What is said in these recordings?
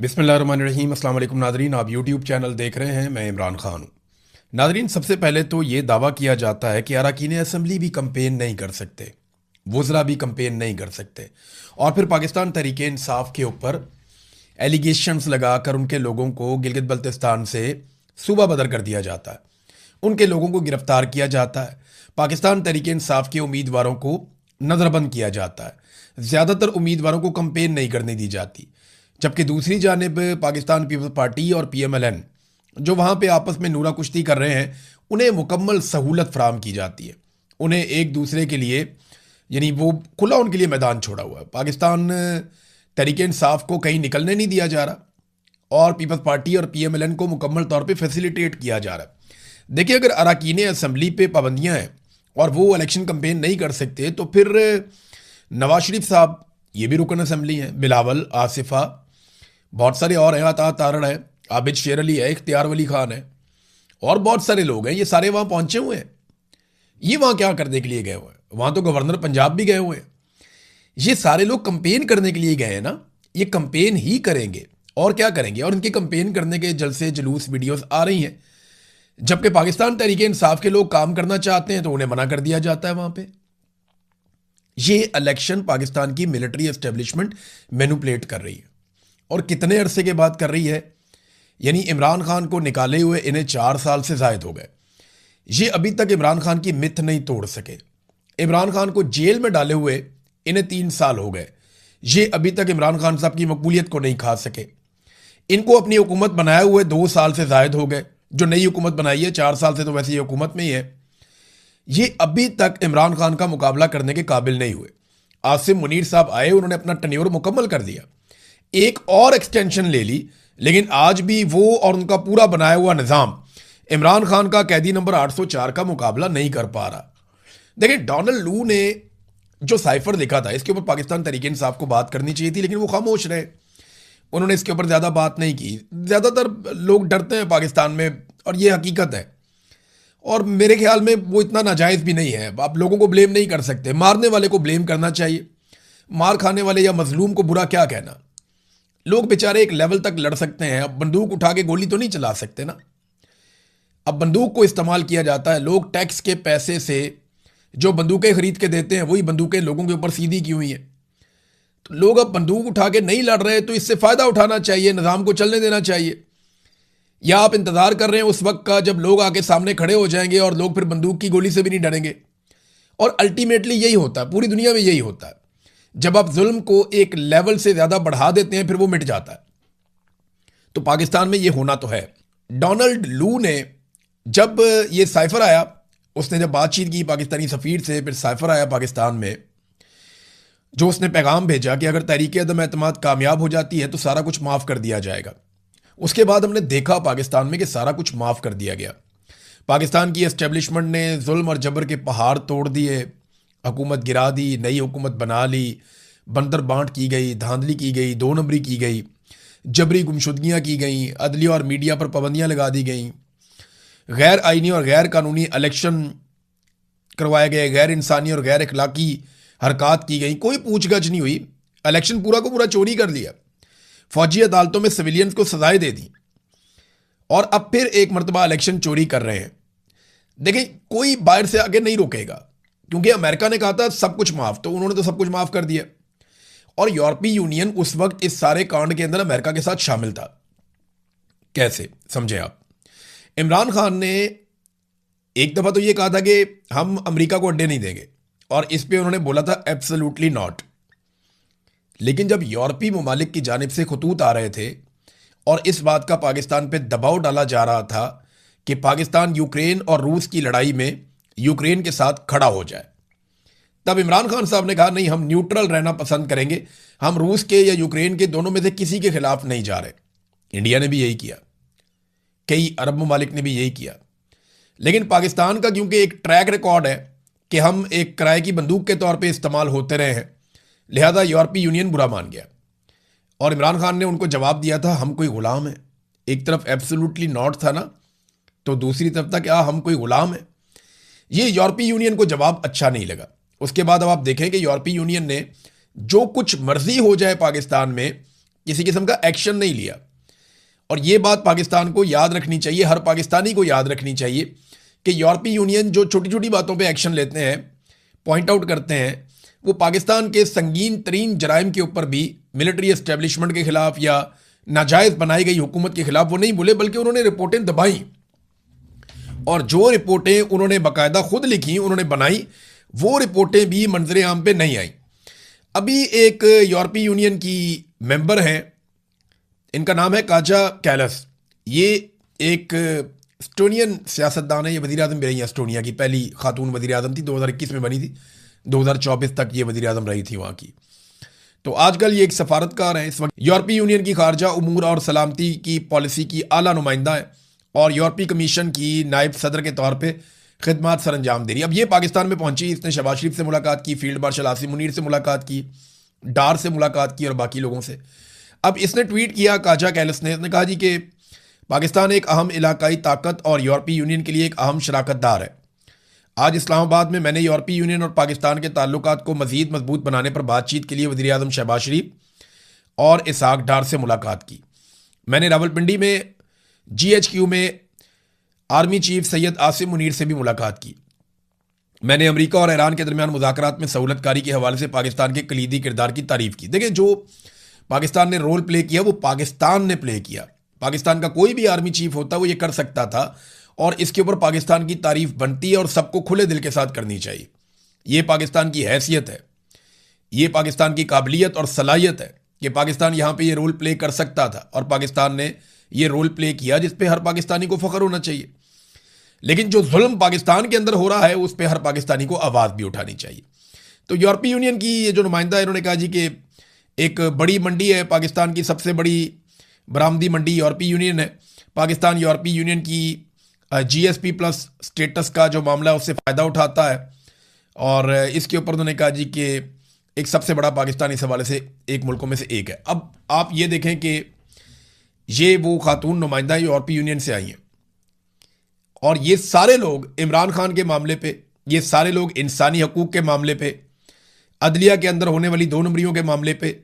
बिस्मिल्लाहिर्रहमानिर्रहीम। अस्सलाम वालेकुम नादरीन, आप यूट्यूब चैनल देख रहे हैं। मैं इमरान खान हूँ। नादरीन, सबसे पहले तो ये दावा किया जाता है कि अरकान असम्बली भी कंपेन नहीं कर सकते, वज़रा भी कंपेन नहीं कर सकते, और फिर पाकिस्तान तहरीक इंसाफ के ऊपर एलिगेशंस लगाकर उनके लोगों को गिलगित बल्तिस्तान से सूबा बदर कर दिया जाता है, उनके लोगों को गिरफ्तार किया जाता है, पाकिस्तान तहरीक इंसाफ के उम्मीदवारों को नज़रबंद किया जाता है, ज़्यादातर उम्मीदवारों को कंपेन नहीं करने दी जाती। जबकि दूसरी जानिब पाकिस्तान पीपल्स पार्टी और PMLN जो वहाँ पे आपस में नूरा कुश्ती कर रहे हैं, उन्हें मुकम्मल सहूलत फराम की जाती है। उन्हें एक दूसरे के लिए, यानी वो खुला उनके लिए मैदान छोड़ा हुआ है। पाकिस्तान तहरीक इंसाफ को कहीं निकलने नहीं दिया जा रहा और पीपल्स पार्टी और PMLN को मुकम्मल तौर पे फैसिलिटेट किया जा रहा है। देखिए, अगर अरकान असम्बली पे पाबंदियाँ हैं और वो इलेक्शन कंपेन नहीं कर सकते, तो फिर नवाज शरीफ साहब ये भी रुकन असम्बली हैं, बिलावल, आसिफा, बहुत सारे और हैं, अता तारड़ है, आबिद शेर अली है, इख्तियार वली खान है, और बहुत सारे लोग हैं। ये सारे वहाँ पहुँचे हुए हैं। ये वहाँ क्या करने के लिए गए हुए हैं? वहाँ तो गवर्नर पंजाब भी गए हुए हैं। ये सारे लोग कंपेन करने के लिए गए हैं ना। ये कंपेन ही करेंगे और क्या करेंगे, और इनके कंपेन करने के जलसे जुलूस वीडियोस आ रही हैं। जबकि पाकिस्तान तहरीक इंसाफ के लोग काम करना चाहते हैं तो उन्हें मना कर दिया जाता है वहाँ पे। ये इलेक्शन पाकिस्तान की मिलिट्री एस्टेब्लिशमेंट मैनिपुलेट कर रही है, और कितने अरसे के बाद कर रही है। यानी इमरान खान को निकाले हुए इन्हें 4 साल से जायद हो गए। ये अभी तक इमरान खान की मिथ नहीं तोड़ सके। इमरान खान को जेल में डाले हुए इन्हें 3 साल हो गए। ये अभी तक इमरान खान साहब की मकबूलियत को नहीं खा सके। इनको अपनी हुकूमत बनाए हुए 2 साल से जायद हो गए। जो नई हुकूमत बनाई है 4 साल से, तो वैसे ये हुकूमत में ही है। ये अभी तक इमरान खान का मुकाबला करने के काबिल नहीं हुए। आसिम मुनीर साहब आए, उन्होंने अपना टेन्योर मुकम्मल कर दिया, एक और एक्सटेंशन ले ली, लेकिन आज भी वो और उनका पूरा बनाया हुआ निज़ाम इमरान खान का कैदी नंबर 804 का मुकाबला नहीं कर पा रहा। देखिए, डोनाल्ड लू ने जो साइफर लिखा था, इसके ऊपर पाकिस्तान तहरीक इंसाफ को बात करनी चाहिए थी, लेकिन वो खामोश रहे। उन्होंने इसके ऊपर ज़्यादा बात नहीं की। ज़्यादातर लोग डरते हैं पाकिस्तान में, और ये हकीकत है। और मेरे ख्याल में वो इतना नाजायज़ भी नहीं है। आप लोगों को ब्लेम नहीं कर सकते, मारने वाले को ब्लेम करना चाहिए। मार खाने वाले या मजलूम को बुरा क्या कहना। लोग बेचारे एक लेवल तक लड़ सकते हैं, अब बंदूक उठा के गोली तो नहीं चला सकते ना। अब बंदूक को इस्तेमाल किया जाता है। लोग टैक्स के पैसे से जो बंदूकें खरीद के देते हैं, वही बंदूकें लोगों के ऊपर सीधी की हुई हैं। तो लोग अब बंदूक उठा के नहीं लड़ रहे, तो इससे फ़ायदा उठाना चाहिए, निज़ाम को चलने देना चाहिए। या आप इंतज़ार कर रहे हैं उस वक्त का जब लोग आके सामने खड़े हो जाएंगे और लोग फिर बंदूक की गोली से भी नहीं डरेंगे। और अल्टीमेटली यही होता है, पूरी दुनिया में यही होता है। जब आप जुल्म को एक लेवल से ज़्यादा बढ़ा देते हैं, फिर वो मिट जाता है। तो पाकिस्तान में ये होना तो है। डोनाल्ड लू ने जब ये साइफर आया, उसने जब बातचीत की पाकिस्तानी सफ़ीर से, फिर साइफर आया पाकिस्तान में, जो उसने पैगाम भेजा कि अगर तहरीक अदम एतमाद कामयाब हो जाती है तो सारा कुछ माफ़ कर दिया जाएगा। उसके बाद हमने देखा पाकिस्तान में कि सारा कुछ माफ़ कर दिया गया। पाकिस्तान की एस्टेब्लिशमेंट ने जुल्म और जबर के पहाड़ तोड़ दिए, हुकूमत गिरा दी, नई हुकूमत बना ली, बंदर बांट की गई, धांधली की गई, 2 नंबरी की गई, जबरी गुमशुदगियाँ की गई, अदलिया और मीडिया पर पाबंदियाँ लगा दी गई, गैर आइनी और गैर कानूनी इलेक्शन करवाए गए, गैर इंसानी और गैर अखलाकी हरकत की गई, कोई पूछगछ नहीं हुई, इलेक्शन पूरा को पूरा चोरी कर लिया, फौजी अदालतों में सिविलियंस को सजाएं दे दी, और अब फिर एक मरतबा इलेक्शन चोरी कर रहे हैं। देखिए, कोई बाहर से आगे नहीं रोकेगा, क्योंकि अमेरिका ने कहा था सब कुछ माफ़, तो उन्होंने तो सब कुछ माफ़ कर दिया। और यूरोपीय यूनियन उस वक्त इस सारे कांड के अंदर अमेरिका के साथ शामिल था। कैसे समझे आप? इमरान खान ने एक दफ़ा तो ये कहा था कि हम अमेरिका को अड्डे नहीं देंगे, और इस पे उन्होंने बोला था एब्सोल्युटली नॉट। लेकिन जब यूरोपीय ममालिक की जानिब से खतूत आ रहे थे और इस बात का पाकिस्तान पे दबाव डाला जा रहा था कि पाकिस्तान यूक्रेन और रूस की लड़ाई में यूक्रेन के साथ खड़ा हो जाए, तब इमरान खान साहब ने कहा नहीं, हम न्यूट्रल रहना पसंद करेंगे, हम रूस के या यूक्रेन के दोनों में से किसी के खिलाफ नहीं जा रहे। इंडिया ने भी यही किया, कई अरब ममालिक ने भी यही किया। लेकिन पाकिस्तान का क्योंकि एक ट्रैक रिकॉर्ड है कि हम एक किराए की बंदूक के तौर पे इस्तेमाल होते रहे हैं, लिहाजा यूरोपीय यूनियन बुरा मान गया। और इमरान खान ने उनको जवाब दिया था, हम कोई गुलाम है। एक तरफ एब्सोल्युटली नॉट था ना, तो दूसरी तरफ था क्या हम कोई गुलाम है। ये यूरोपीय यूनियन को जवाब अच्छा नहीं लगा। उसके बाद अब आप देखें कि यूरोपीय यूनियन ने जो कुछ मर्जी हो जाए पाकिस्तान में, किसी किस्म का एक्शन नहीं लिया। और ये बात पाकिस्तान को याद रखनी चाहिए, हर पाकिस्तानी को याद रखनी चाहिए कि यूरोपीय यूनियन जो छोटी छोटी बातों पे एक्शन लेते हैं, पॉइंट आउट करते हैं, वो पाकिस्तान के संगीन तरीन जराइम के ऊपर भी, मिलिट्री एस्टेब्लिशमेंट के खिलाफ या नाजायज़ बनाई गई हुकूमत के खिलाफ वो नहीं बोले, बल्कि उन्होंने रिपोर्टें दबाई। और जो रिपोर्टें उन्होंने बाकायदा खुद लिखी, उन्होंने बनाई, वो रिपोर्टें भी मंजर आम पे नहीं आई। अभी एक यूरोपीय यूनियन की मेंबर हैं, इनका नाम है काजा कैलस। ये एक एस्टोनियन सियासतदान है, ये वज़ीर आज़म भी रही है एस्टोनिया की, पहली खातून वज़ीर आज़म थी, 2021 में बनी थी, 2024 तक ये वज़ीर आज़म रही थी वहाँ की। तो आजकल ये एक सफारतकार हैं, इस वक्त यूरोपीय यूनियन की खारजा उमूर और सलामती की पॉलिसी की आला नुमाइंदा है और यूरोपीय कमीशन की नायब सदर के तौर पर खिदमात सर अंजाम दे रही है। अब ये पाकिस्तान में पहुंची, इसने शहबाज शरीफ से मुलाकात की, फील्ड मार्शल आसिम मुनीर से मुलाकात की, डार से मुलाकात की और बाकी लोगों से। अब इसने ट्वीट किया, काजा कैलस ने, इसने कहा जी कि पाकिस्तान एक अहम इलाकाई ताकत और यूरोपीय यूनियन के लिए एक अहम शराकतदार है। आज इस्लामाबाद में मैंने यूरोपीय यूनियन और पाकिस्तान के ताल्लुकात को मज़ीद मजबूत बनाने पर बातचीत के लिए वज़ीर आज़म शहबाज शरीफ और इसहाक डार से मुलाकात की। मैंने रावलपिंडी में GHQ में आर्मी चीफ सैयद आसिम मुनीर से भी मुलाकात की। मैंने अमेरिका और ईरान के दरमियान मुज़ाकरात में सहूलतकारी के हवाले से पाकिस्तान के कलीदी किरदार की तारीफ़ की। देखिए, जो पाकिस्तान ने रोल प्ले किया वो पाकिस्तान ने प्ले किया। पाकिस्तान का कोई भी आर्मी चीफ होता वो ये कर सकता था और इसके ऊपर पाकिस्तान की तारीफ बनती है और सबको खुले दिल के साथ करनी चाहिए। ये पाकिस्तान की हैसियत है, ये पाकिस्तान की काबिलियत और सलाहियत है कि पाकिस्तान यहाँ पे ये रोल प्ले कर सकता था और पाकिस्तान ने ये रोल प्ले किया जिस पे हर पाकिस्तानी को फ़ख्र होना चाहिए। लेकिन जो जुल्म पाकिस्तान के अंदर हो रहा है उस पर हर पाकिस्तानी को आवाज़ भी उठानी चाहिए। तो यूरोपीय यूनियन की ये जो नुमाइंदा है, इन्होंने कहा जी कि एक बड़ी मंडी है, पाकिस्तान की सबसे बड़ी बरामदी मंडी यूरोपीय यूनियन है। पाकिस्तान यूरोपीय यूनियन की GSP प्लस स्टेटस का जो मामला है उससे फ़ायदा उठाता है और इसके ऊपर उन्होंने कहा जी कि एक सबसे बड़ा पाकिस्तान इस हवाले से एक मुल्कों में से एक है। अब आप ये देखें कि ये वो खातून नुमाइंदा यूरोपीय यूनियन से आई हैं और ये सारे लोग इमरान खान के मामले पे, ये सारे लोग इंसानी हकूक़ के मामले पे, अदलिया के अंदर होने वाली 2 नंबरियों के मामले पे,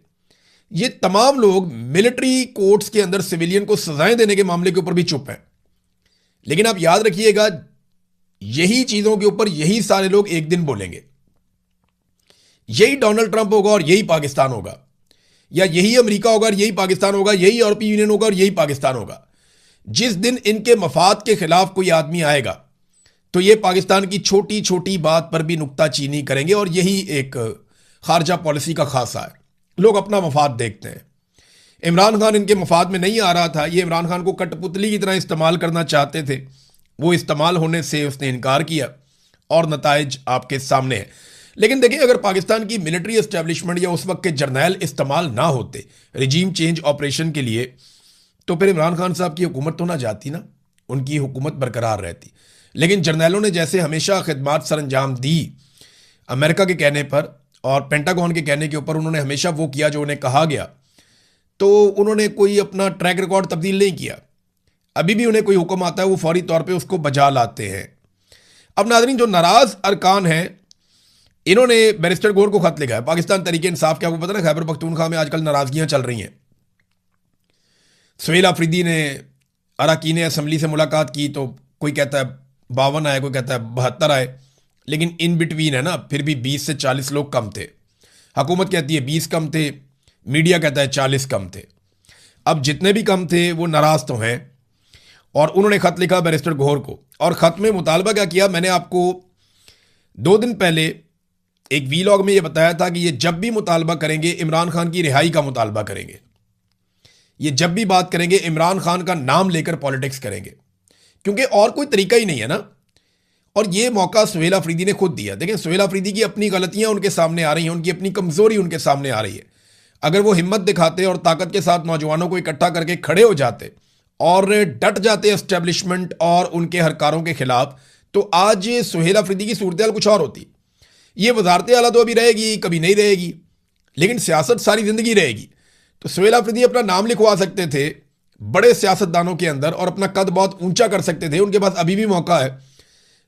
ये तमाम लोग मिलिट्री कोर्ट्स के अंदर सिविलियन को सजाएं देने के मामले के ऊपर भी चुप हैं। लेकिन आप याद रखिएगा, यही चीज़ों के ऊपर यही सारे लोग एक दिन बोलेंगे। यही डोनाल्ड ट्रंप होगा और यही पाकिस्तान होगा, या यही अमेरिका होगा और यही पाकिस्तान होगा, यही यूरोपीय यूनियन होगा और यही पाकिस्तान होगा। जिस दिन इनके मफाद के खिलाफ कोई आदमी आएगा तो ये पाकिस्तान की छोटी छोटी बात पर भी नुक्ताचीनी करेंगे और यही एक खारजा पॉलिसी का खासा है। लोग अपना मफाद देखते हैं। इमरान खान इनके मफाद में नहीं आ रहा था, ये इमरान खान को कठपुतली की तरह इस्तेमाल करना चाहते थे, वो इस्तेमाल होने से उसने इनकार किया और नताइज आपके सामने है। लेकिन देखिए, अगर पाकिस्तान की मिलिट्री एस्टेब्लिशमेंट या उस वक्त के जर्नैल इस्तेमाल ना होते रिजीम चेंज ऑपरेशन के लिए, तो फिर इमरान खान साहब की हुकूमत तो ना जाती ना, उनकी हुकूमत बरकरार रहती। लेकिन जर्नैलों ने जैसे हमेशा खिदमात सर अंजाम दी अमेरिका के कहने पर और पेंटागन के कहने के ऊपर, उन्होंने हमेशा वो किया जो उन्हें कहा गया, तो उन्होंने कोई अपना ट्रैक रिकॉर्ड तब्दील नहीं किया। अभी भी उन्हें कोई हुक्म आता है वो फौरी तौर पे उसको बजा लाते हैं। अब नाज़रीन, जो नाराज़ अरकान हैं, इन्होंने बैरिस्टर गौर को खत लिखा है। पाकिस्तान तहरीक इंसाफ के, आपको पता ना, खैबर पख्तूनख्वा में आजकल नाराज़गियाँ चल रही हैं। सुहेल आफरीदी ने अरकान असम्बली से मुलाकात की तो कोई कहता है 52 आए, कोई कहता है 72 आए, लेकिन इन बिटवीन है ना, फिर भी 20 से 40 लोग कम थे। हुकूमत कहती है 20 कम थे, मीडिया कहता है 40 कम थे। अब जितने भी कम थे वो नाराज़ तो हैं और उन्होंने ख़त लिखा बैरिस्टर गौहर को, और ख़त में मुतालबा क्या किया, मैंने आपको 2 दिन पहले एक वीलॉग में ये बताया था कि ये जब भी मुतालबा करेंगे इमरान खान की रिहाई का मुतालबा करेंगे। ये जब भी बात करेंगे इमरान खान का नाम लेकर पॉलिटिक्स करेंगे, क्योंकि और कोई तरीका ही नहीं है ना। और ये मौका सुहेल आफरीदी ने खुद दिया। देखें, सुहेल आफरीदी की अपनी गलतियां उनके सामने आ रही हैं, उनकी अपनी कमज़ोरी उनके सामने आ रही है। अगर वो हिम्मत दिखाते और ताकत के साथ नौजवानों को इकट्ठा करके खड़े हो जाते और डट जाते एस्टेब्लिशमेंट और उनके हरकारों के खिलाफ, तो आज सुहेल आफरीदी की सूरत कुछ और होती। ये वजारत आला तो अभी रहेगी, कभी नहीं रहेगी, लेकिन सियासत सारी ज़िंदगी रहेगी। तो सुहेल आफरीदी अपना नाम लिखवा सकते थे बड़े सियासतदानों के अंदर और अपना कद बहुत ऊंचा कर सकते थे, उनके पास अभी भी मौका है।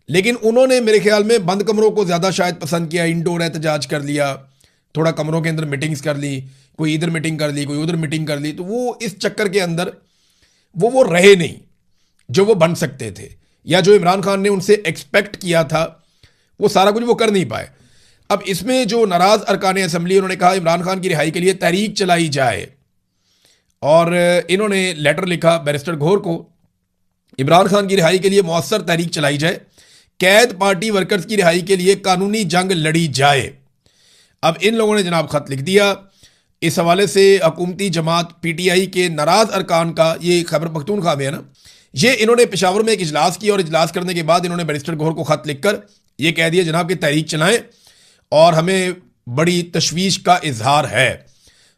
लेकिन उन्होंने मेरे ख्याल में बंद कमरों को ज़्यादा शायद पसंद किया, इंडोर एहतजाज कर लिया, थोड़ा कमरों के अंदर मीटिंग्स कर ली, कोई इधर मीटिंग कर ली, कोई उधर मीटिंग कर ली, तो वो इस चक्कर के अंदर वो रहे नहीं जो वो बन सकते थे, या जो इमरान खान ने उनसे एक्सपेक्ट किया था वो सारा कुछ वो कर नहीं पाए। अब इसमें जो नाराज अरकान असम्बली, उन्होंने कहा इमरान खान की रिहाई के लिए तहरीक चलाई जाए, और इन्होंने लेटर लिखा बैरिस्टर घोर को, इमरान खान की रिहाई के लिए मौसर तहरीक चलाई जाए, कैद पार्टी वर्कर्स की रिहाई के लिए कानूनी जंग लड़ी जाए। अब इन लोगों ने जनाब खत लिख दिया। इस हवाले से हुकूमती जमात पीटीआई के नाराज अरकान का, ये खैबर पख्तूनख्वा में है ना, ये इन्होंने पेशावर में एक इजलास किया, और इजलास करने के बाद इन्होंने बैरिस्टर घोर को खत लिखकर ये कह दिया जनाब कि तहरीक चलाएं और हमें बड़ी तशवीश का इजहार है।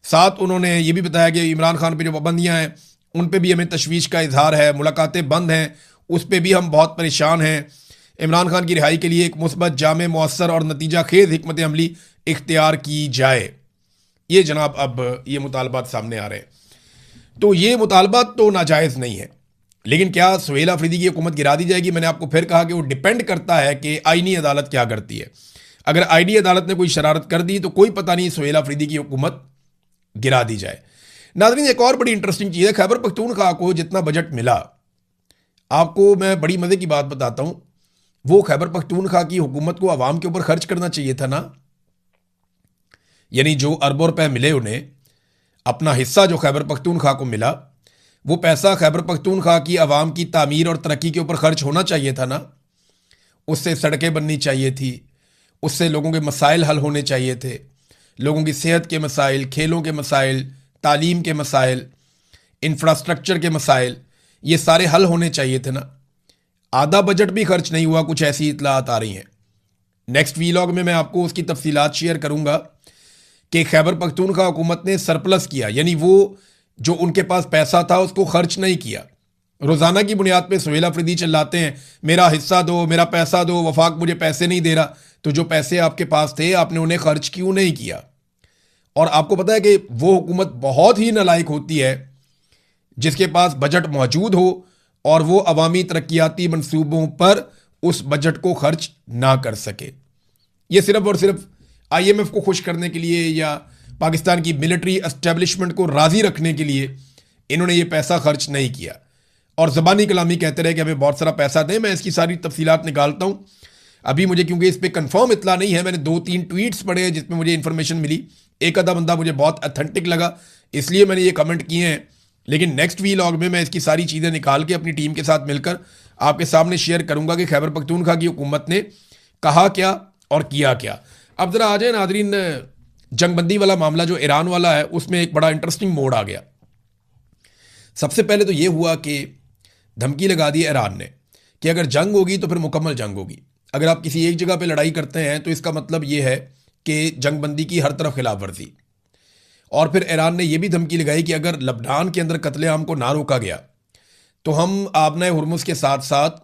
साथ उन्होंने ये भी बताया कि इमरान खान पे जो पाबंदियां हैं उन पे भी हमें तशवीश का इजहार है, मुलाकातें बंद हैं उस पर भी हम बहुत परेशान हैं। इमरान खान की रिहाई के लिए एक मुस्बत, जामे, मौसर और नतीजा खेज हिकमत अमली इख्तियार की जाए। ये जनाब अब ये मुतालबात सामने आ रहे हैं। तो ये मुतालबात तो नाजायज़ नहीं है, लेकिन क्या सुहेल अफरीदी की हुकूमत गिरा दी जाएगी? मैंने आपको फिर कहा कि वो डिपेंड करता है कि आईनी अदालत क्या करती है। अगर आईनी अदालत ने कोई शरारत कर दी तो कोई पता नहीं सुहेल अफरीदी की हुकूमत गिरा दी जाए। नाज़रीन, एक और बड़ी इंटरेस्टिंग चीज़ है, खैबर पख्तूनख्वा को जितना बजट मिला, आपको मैं बड़ी मज़े की बात बताता हूँ, वो खैबर पख्तूनख्वा की हुकूमत को आवाम के ऊपर खर्च करना चाहिए था ना। यानी जो अरबों रुपए मिले उन्हें, अपना हिस्सा जो खैबर पख्तूनख्वा को मिला, वो पैसा खैबर पख्तूनख्वा की आवाम की तामीर और तरक्की के ऊपर खर्च होना चाहिए था ना। उससे सड़कें बननी चाहिए थी, उससे लोगों के मसाइल हल होने चाहिए थे, लोगों की सेहत के मसाइल, खेलों के मसाइल, तालीम के मसाइल, इंफ्रास्ट्रक्चर के मसाइल, ये सारे हल होने चाहिए थे ना। आधा बजट भी खर्च नहीं हुआ, कुछ ऐसी इतलात आ रही हैं। नेक्स्ट वीलॉग में मैं आपको उसकी तफसीलात शेयर करूंगा कि खैबर पख्तूनख्वा हुकूमत ने सरप्लस किया, यानी वो जो उनके पास पैसा था उसको खर्च नहीं किया। रोज़ाना की बुनियाद पे सुहेल अफरीदी चिल्लाते हैं मेरा हिस्सा दो, मेरा पैसा दो, वफाक मुझे पैसे नहीं दे रहा। तो जो पैसे आपके पास थे आपने उन्हें खर्च क्यों नहीं किया? और आपको पता है कि वो हुकूमत बहुत ही नालायक होती है जिसके पास बजट मौजूद हो और वो अवामी तरक्याती मंसूबों पर उस बजट को खर्च ना कर सके। ये सिर्फ और सिर्फ IMF को खुश करने के लिए या पाकिस्तान की मिलिट्री एस्टेब्लिशमेंट को राजी रखने के लिए इन्होंने ये पैसा खर्च नहीं किया, और ज़बानी कलामी कहते रहे कि हमें बहुत सारा पैसा दें। मैं इसकी सारी तफसीलात निकालता हूँ अभी, मुझे क्योंकि इस पर कंफर्म इतला नहीं है। मैंने 2-3 ट्वीट्स पढ़े हैं जिसमें मुझे इन्फॉर्मेशन मिली, एक आधा बंदा मुझे बहुत अथेंटिक लगा, इसलिए मैंने ये कमेंट किए हैं। लेकिन नेक्स्ट वीलॉग में मैं इसकी सारी चीज़ें निकाल के अपनी टीम के साथ मिलकर आपके सामने शेयर करूंगा कि खैबर पख्तूनख्वा की हुकूमत ने कहा क्या और किया क्या। अब जरा आ जाए नादरीन, जंगबंदी वाला मामला जो ईरान वाला है उसमें एक बड़ा इंटरेस्टिंग मोड़ आ गया। सबसे पहले तो ये हुआ कि धमकी लगा दी ईरान ने कि अगर जंग होगी तो फिर मुकम्मल जंग होगी। अगर आप किसी एक जगह पे लड़ाई करते हैं तो इसका मतलब ये है कि जंगबंदी की हर तरफ खिलाफ वर्जी। और फिर ईरान ने यह भी धमकी लगाई कि अगर लबनान के अंदर कत्लेआम को ना रोका गया तो हम आबना हुर्मुज़ के साथ साथ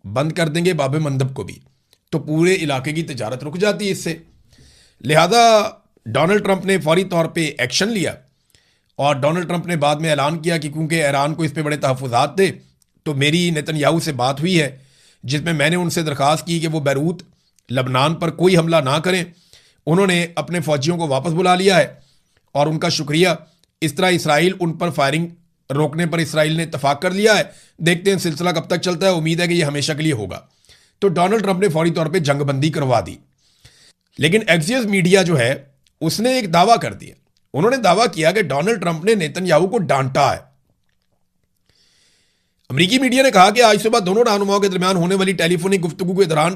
बंद कर देंगे बाब मंदब को भी, तो पूरे इलाके की तजारत रुक जाती है इससे। लिहाजा डोनाल्ड ट्रंप ने फौरी तौर पे एक्शन लिया, और डोनाल्ड ट्रंप ने बाद में ऐलान किया कि क्योंकि ईरान को इस पे बड़े तहफ़्फ़ुज़ात थे, तो मेरी नेतन्याहू से बात हुई है जिसमें मैंने उनसे दरख्वास्त की कि वो बैरूत लबनान पर कोई हमला ना करें। उन्होंने अपने फ़ौजियों को वापस बुला लिया है और उनका शुक्रिया। इस तरह इसराइल उन पर फायरिंग रोकने पर इसराइल ने इत्तफाक कर लिया है। देखते हैं सिलसिला कब तक चलता है, उम्मीद है कि यह हमेशा के लिए होगा। तो डोनाल्ड ट्रंप ने फौरी तौर पर जंगबंदी करवा दी। लेकिन एक्सियस मीडिया जो है उसने एक दावा कर दिया। उन्होंने दावा किया कि डोनाल्ड ट्रंप ने नेतन्याहू को डांटा है। अमेरिकी मीडिया ने कहा कि आज सुबह दोनों रहनुमाओं के दरमियान होने वाली टेलीफोनिक गुफ्तगू के दौरान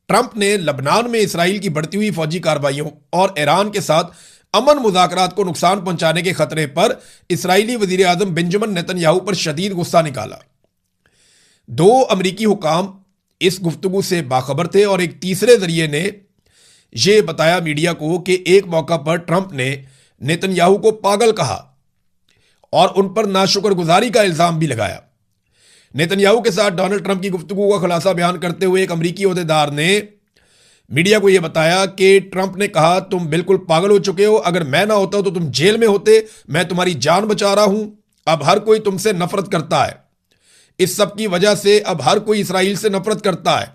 ट्रंप ने लबनान में इसराइल की बढ़ती हुई फौजी कार्रवाइयों और ईरान के साथ अमन मुज़ाकरात को नुकसान पहुंचाने के खतरे पर इसराइली वजीर आजम बेंजामिन नेतन्याहू पर शदीद गुस्सा निकाला। दो अमेरिकी हुकाम इस गुफ्तगू से बाखबर थे और एक तीसरे जरिए ने यह बताया मीडिया को कि एक मौका पर ट्रंप ने नेतन्याहू को पागल कहा और उन पर नाशुक्रगुजारी का इल्जाम भी लगाया। नेतन्याहू के साथ डोनाल्ड ट्रंप की गुफ्तगू का खुलासा बयान करते हुए एक अमेरिकी ओहदेदार ने मीडिया को यह बताया कि ट्रंप ने कहा तुम बिल्कुल पागल हो चुके हो, अगर मैं ना होता तो तुम जेल में होते, मैं तुम्हारी जान बचा रहा हूं। अब हर कोई तुमसे नफरत करता है, इस सब की वजह से अब हर कोई इसराइल से नफरत करता है।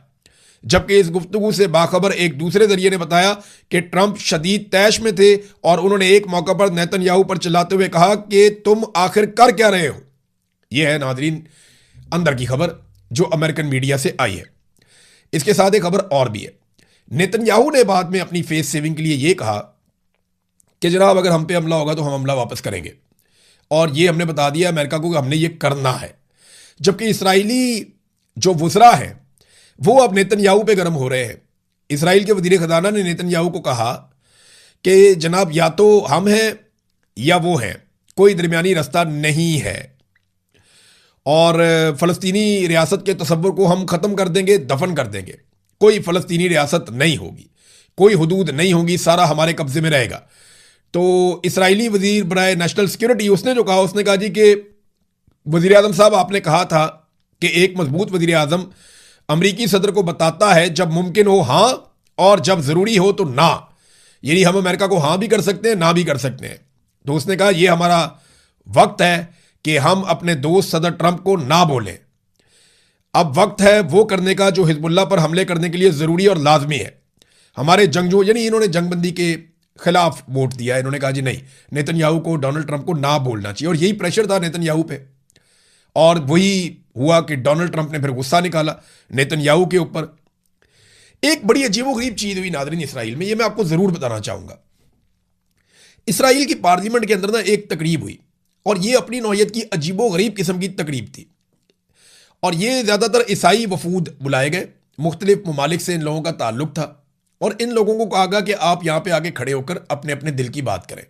जबकि इस गुफ्तगू से बाखबर एक दूसरे जरिए ने बताया कि ट्रंप शदीद तैश में थे और उन्होंने एक मौका पर नेतन्याहू पर चिल्लाते हुए कहा कि तुम आखिर कर क्या रहे हो। यह है नाजरीन अंदर की खबर जो अमेरिकन मीडिया से आई है। इसके साथ एक खबर और भी है। नेतन्याहू ने बाद में अपनी फेस सेविंग के लिए यह कहा कि जनाब अगर हम पे हमला होगा तो हम हमला वापस करेंगे, और ये हमने बता दिया अमेरिका को कि हमने ये करना है। जबकि इसराइली जो वुज़रा हैं वो अब नेतन्याहू पे गर्म हो रहे हैं। इसराइल के वज़ीर ख़ज़ाना ने नेतन्याहू को कहा कि जनाब या तो हम हैं या वो हैं, कोई दरमियानी रास्ता नहीं है, और फ़लस्तीनी रियासत के तसव्वुर को हम ख़त्म कर देंगे, दफन कर देंगे। कोई फ़लस्तीनी रियासत नहीं होगी, कोई हुदूद नहीं होगी, सारा हमारे कब्ज़े में रहेगा। तो इसराइली वज़ीर बराए नेशनल सिक्योरिटी उसने जो कहा, उसने कहा जी कि वज़ीर आज़म साहब आपने कहा था कि एक मजबूत वज़ीर आज़म अमरीकी सदर को बताता है जब मुमकिन हो हाँ और जब ज़रूरी हो तो ना, यानी हम अमेरिका को हाँ भी कर सकते हैं ना भी कर सकते हैं। तो उसने कहा यह हमारा वक्त है कि हम अपने दोस्त सदर ट्रंप को ना बोलें। अब वक्त है वो करने का जो हिजबुल्लाह पर हमले करने के लिए ज़रूरी और लाजमी है। हमारे जंगजू, यानी इन्होंने जंगबंदी के खिलाफ वोट दिया। इन्होंने कहा जी नहीं, नेतन्याहू को, डोनाल्ड ट्रंप को ना बोलना चाहिए, और यही प्रेशर था नेतन्याहू पे। और वही हुआ कि डोनाल्ड ट्रंप ने फिर गुस्सा निकाला नेतन्याहू के ऊपर। एक बड़ी अजीबोगरीब चीज हुई नादरीन इसराइल में, ये मैं आपको जरूर बताना चाहूंगा। इसराइल की पार्लियामेंट के अंदर ना एक तकरीब हुई, और ये अपनी नौयत की अजीबोगरीब किस्म की तकरीब थी। और ये ज्यादातर ईसाई वफूद बुलाए गए, मुख्तलिफ ममालिक से इन लोगों का ताल्लुक था, और इन लोगों को कहा गया कि आप यहां पे आके खड़े होकर अपने अपने दिल की बात करें।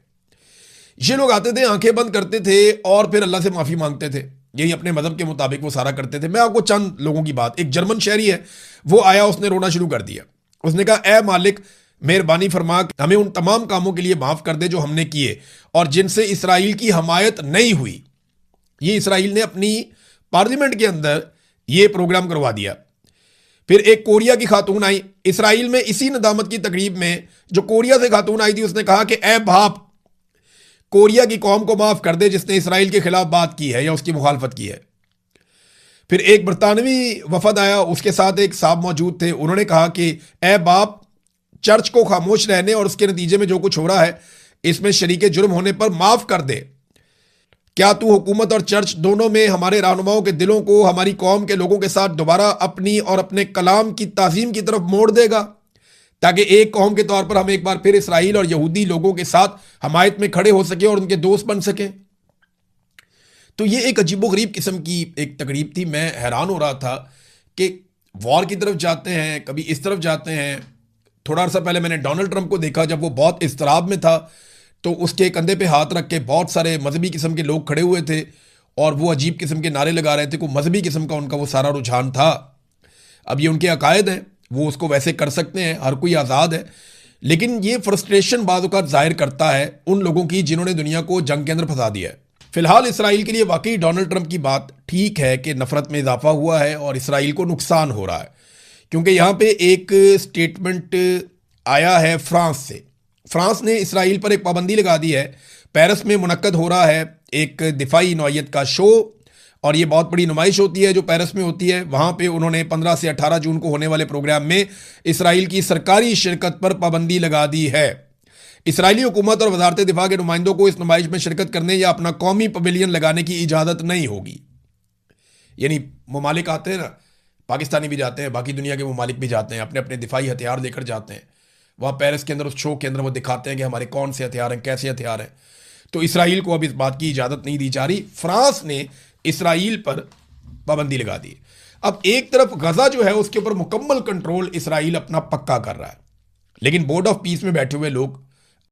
ये लोग आते थे, आंखें बंद करते थे और फिर अल्लाह से माफी मांगते थे। यही अपने मजहब के मुताबिक वो सारा करते थे। मैं आपको चंद लोगों की बात, एक जर्मन शहरी है, वो आया, उसने रोना शुरू कर दिया। उसने कहा ए मालिक, मेहरबानी फरमा हमें उन तमाम कामों के लिए माफ कर दे जो हमने किए और जिनसे इसराइल की हमायत नहीं हुई। ये इसराइल ने अपनी पार्लियामेंट के अंदर ये प्रोग्राम करवा दिया। फिर एक कोरिया की खातून आई इसराइल में, इसी नदामत की तकरीब में जो कोरिया से खातून आई थी, उसने कहा कि ए बाप, कोरिया की कौम को माफ कर दे जिसने इसराइल के खिलाफ बात की है या उसकी मुखालफत की है। फिर एक बरतानवी वफद आया, उसके साथ एक साहब मौजूद थे, उन्होंने कहा कि ए बाप, चर्च को खामोश रहने और उसके नतीजे में जो कुछ हो रहा है इसमें शरीके जुर्म होने पर माफ कर दे। क्या तू हुकूमत और चर्च दोनों में हमारे रहनुमाओं के दिलों को हमारी कौम के लोगों के साथ दोबारा अपनी और अपने कलाम की ताज़ीम की तरफ मोड़ देगा, ताकि एक कौम के तौर पर हम एक बार फिर इसराइल और यहूदी लोगों के साथ हमायत में खड़े हो सके और उनके दोस्त बन सके। तो ये एक अजीबोगरीब किस्म की एक तकरीब थी। मैं हैरान हो रहा था कि वॉर की तरफ जाते हैं, कभी इस तरफ जाते हैं। थोड़ा अर्सा पहले मैंने डोनाल्ड ट्रंप को देखा, जब वो बहुत इस्तराब में था तो उसके कंधे पे हाथ रख के बहुत सारे मजहबी किस्म के लोग खड़े हुए थे और वो अजीब किस्म के नारे लगा रहे थे। कोई मजहबी किस्म का उनका वो सारा रुझान था। अब ये उनके अकायद हैं, वो उसको वैसे कर सकते हैं, हर कोई आज़ाद है, लेकिन ये फ्रस्ट्रेशन बाद औक़ात जाहिर करता है उन लोगों की जिन्होंने दुनिया को जंग के अंदर फंसा दिया है। फिलहाल इसराइल के लिए वाकई डोनाल्ड ट्रंप की बात ठीक है कि नफरत में इजाफा हुआ है और इसराइल को नुकसान हो रहा है, क्योंकि यहाँ पे एक स्टेटमेंट आया है फ्रांस से। फ्रांस ने इसराइल पर एक पाबंदी लगा दी है। पेरिस में मुनक्कद हो रहा है एक दिफाई नौयत का शो, और ये बहुत बड़ी नुमाइश होती है जो पेरिस में होती है। वहाँ पे उन्होंने 15 से 18 जून को होने वाले प्रोग्राम में इसराइल की सरकारी शिरकत पर पाबंदी लगा दी है। इसराइली हुकूमत और वजारत दिफा के नुमाइंदों को इस नुमाइश में शिरकत करने या अपना कौमी पवेलियन लगाने की इजाज़त नहीं होगी। यानी ममालिक आते हैं ना, पाकिस्तानी भी जाते हैं, बाकी दुनिया के ममालिक भी जाते हैं, अपने अपने दिफाई हथियार लेकर जाते हैं। वहाँ पेरिस के अंदर उस शो के अंदर वो दिखाते हैं कि हमारे कौन से हथियार हैं, कैसे हथियार हैं। तो इसराइल को अब इस बात की इजाज़त नहीं दी जा रही। फ्रांस ने इसराइल पर पाबंदी लगा दी। अब एक तरफ गजा जो है उसके ऊपर मुकम्मल कंट्रोल इसराइल अपना पक्का कर रहा है, लेकिन बोर्ड ऑफ पीस में बैठे हुए लोग